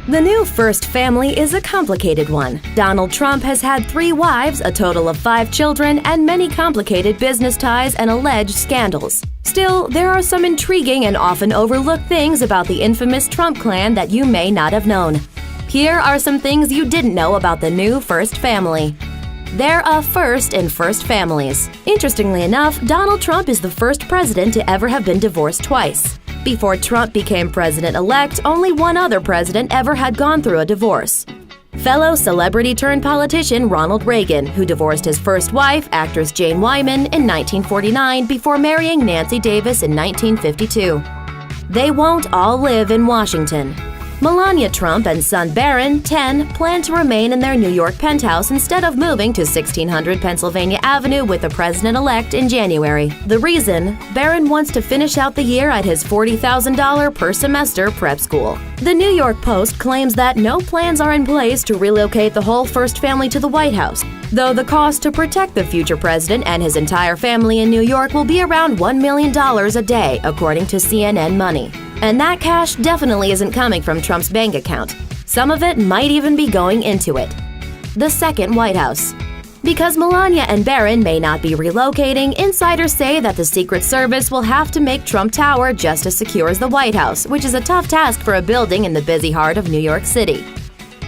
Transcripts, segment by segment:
The new first family is a complicated one. Donald Trump has had 3 wives, a total of 5 children, and many complicated business ties and alleged scandals. Still, there are some intriguing and often overlooked things about the infamous Trump clan that you may not have known. Here are some things you didn't know about the new first family. They're a first in first families. Interestingly enough, Donald Trump is the first president to ever have been divorced twice. Before Trump became president-elect, only one other president ever had gone through a divorce. Fellow celebrity-turned-politician Ronald Reagan, who divorced his first wife, actress Jane Wyman, in 1949 before marrying Nancy Davis in 1952. They won't all live in Washington. Melania Trump and son Barron, 10, plan to remain in their New York penthouse instead of moving to 1600 Pennsylvania Avenue with the president-elect in January. The reason? Barron wants to finish out the year at his $40,000 per semester prep school. The New York Post claims that no plans are in place to relocate the whole first family to the White House, though the cost to protect the future president and his entire family in New York will be around $1 million a day, according to CNN Money. And that cash definitely isn't coming from Trump's bank account. Some of it might even be going into it. The second White House. Because Melania and Barron may not be relocating, insiders say that the Secret Service will have to make Trump Tower just as secure as the White House, which is a tough task for a building in the busy heart of New York City.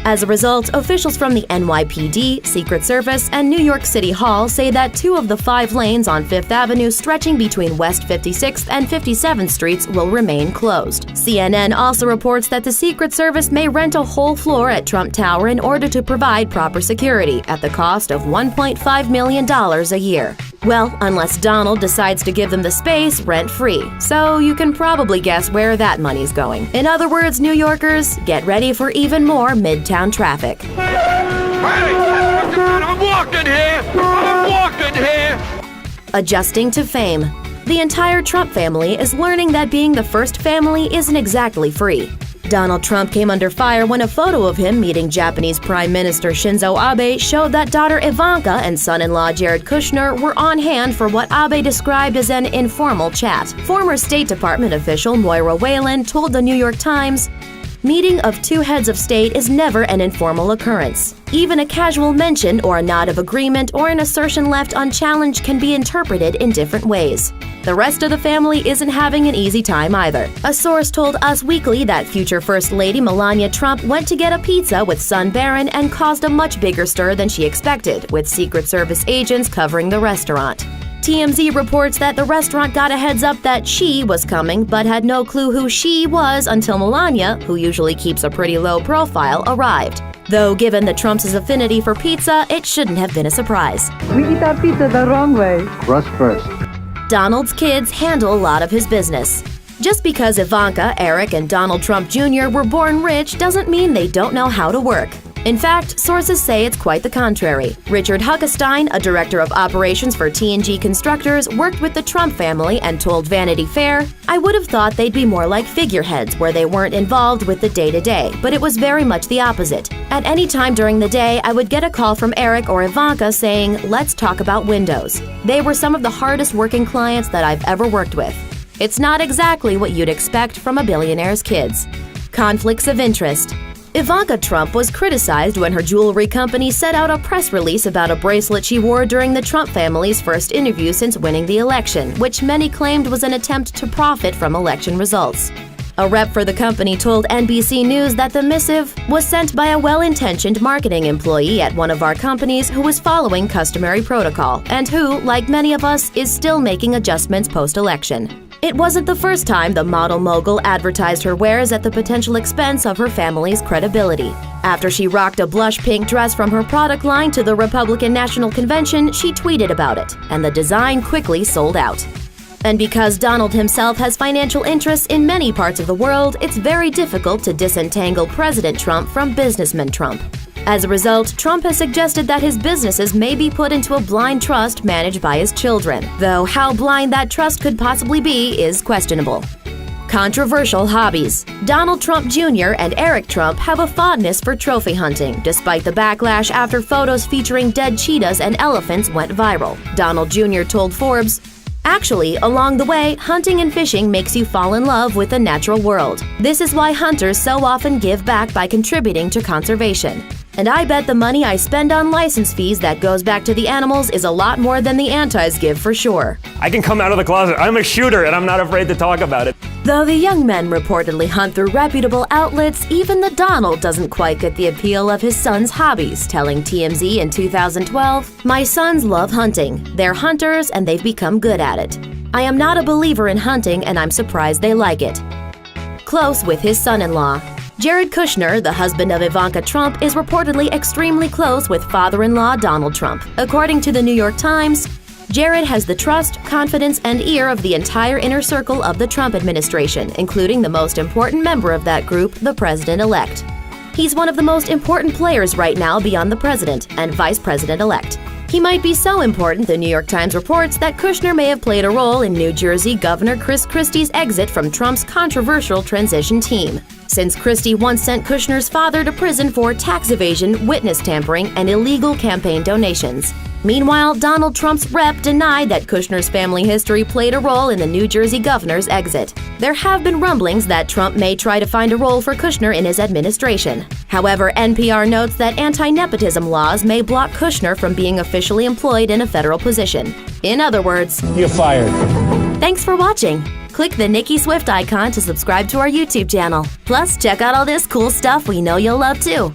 As a result, officials from the NYPD, Secret Service, and New York City Hall say that 2 of the 5 lanes on 5th Avenue stretching between West 56th and 57th Streets will remain closed. CNN also reports that the Secret Service may rent a whole floor at Trump Tower in order to provide proper security at the cost of $1.5 million a year. Well, unless Donald decides to give them the space rent-free. So you can probably guess where that money's going. In other words, New Yorkers, get ready for even more Midtown traffic. Hey! I'm walking here! I'm walking here! Adjusting to fame. The entire Trump family is learning that being the first family isn't exactly free. Donald Trump came under fire when a photo of him meeting Japanese Prime Minister Shinzo Abe showed that daughter Ivanka and son-in-law Jared Kushner were on hand for what Abe described as an informal chat. Former State Department official Moira Whalen told the New York Times, "Meeting of 2 heads of state is never an informal occurrence. Even a casual mention or a nod of agreement or an assertion left unchallenged can be interpreted in different ways." The rest of the family isn't having an easy time either. A source told Us Weekly that future First Lady Melania Trump went to get a pizza with son Barron and caused a much bigger stir than she expected, with Secret Service agents covering the restaurant. TMZ reports that the restaurant got a heads up that she was coming, but had no clue who she was until Melania, who usually keeps a pretty low profile, arrived. Though given the Trumps' affinity for pizza, it shouldn't have been a surprise. We eat our pizza the wrong way. Crust first. Donald's kids handle a lot of his business. Just because Ivanka, Eric, and Donald Trump Jr. were born rich doesn't mean they don't know how to work. In fact, sources say it's quite the contrary. Richard Huckestein, a director of operations for T&G Constructors, worked with the Trump family and told Vanity Fair, "I would have thought they'd be more like figureheads where they weren't involved with the day-to-day, but it was very much the opposite. At any time during the day, I would get a call from Eric or Ivanka saying, 'Let's talk about windows.' They were some of the hardest working clients that I've ever worked with. It's not exactly what you'd expect from a billionaire's kids." Conflicts of interest. Ivanka Trump was criticized when her jewelry company set out a press release about a bracelet she wore during the Trump family's first interview since winning the election, which many claimed was an attempt to profit from election results. A rep for the company told NBC News that the missive was sent by a well-intentioned marketing employee at one of our companies who was following customary protocol and who, like many of us, is still making adjustments post-election. It wasn't the first time the model mogul advertised her wares at the potential expense of her family's credibility. After she rocked a blush pink dress from her product line to the Republican National Convention, she tweeted about it, and the design quickly sold out. And because Donald himself has financial interests in many parts of the world, it's very difficult to disentangle President Trump from businessman Trump. As a result, Trump has suggested that his businesses may be put into a blind trust managed by his children, though how blind that trust could possibly be is questionable. Controversial hobbies. Donald Trump Jr. and Eric Trump have a fondness for trophy hunting, despite the backlash after photos featuring dead cheetahs and elephants went viral. Donald Jr. told Forbes, Actually, along the way, hunting and fishing makes you fall in love with the natural world. This is why hunters so often give back by contributing to conservation. And I bet the money I spend on license fees that goes back to the animals is a lot more than the antis give for sure. I can come out of the closet. I'm a shooter and I'm not afraid to talk about it. Though the young men reportedly hunt through reputable outlets, even the Donald doesn't quite get the appeal of his son's hobbies, telling TMZ in 2012, "My sons love hunting. They're hunters and they've become good at it. I am not a believer in hunting and I'm surprised they like it." Close with his son-in-law. Jared Kushner, the husband of Ivanka Trump, is reportedly extremely close with father-in-law Donald Trump. According to the New York Times, Jared has the trust, confidence, and ear of the entire inner circle of the Trump administration, including the most important member of that group, the president-elect. He's one of the most important players right now beyond the president and vice president-elect. He might be so important, the New York Times reports, that Kushner may have played a role in New Jersey Governor Chris Christie's exit from Trump's controversial transition team, since Christie once sent Kushner's father to prison for tax evasion, witness tampering, and illegal campaign donations. Meanwhile, Donald Trump's rep denied that Kushner's family history played a role in the New Jersey governor's exit. There have been rumblings that Trump may try to find a role for Kushner in his administration. However, NPR notes that anti-nepotism laws may block Kushner from being officially employed in a federal position. In other words, you're fired. Thanks for watching. Click the Nicki Swift icon to subscribe to our YouTube channel. Plus, check out all this cool stuff we know you'll love too.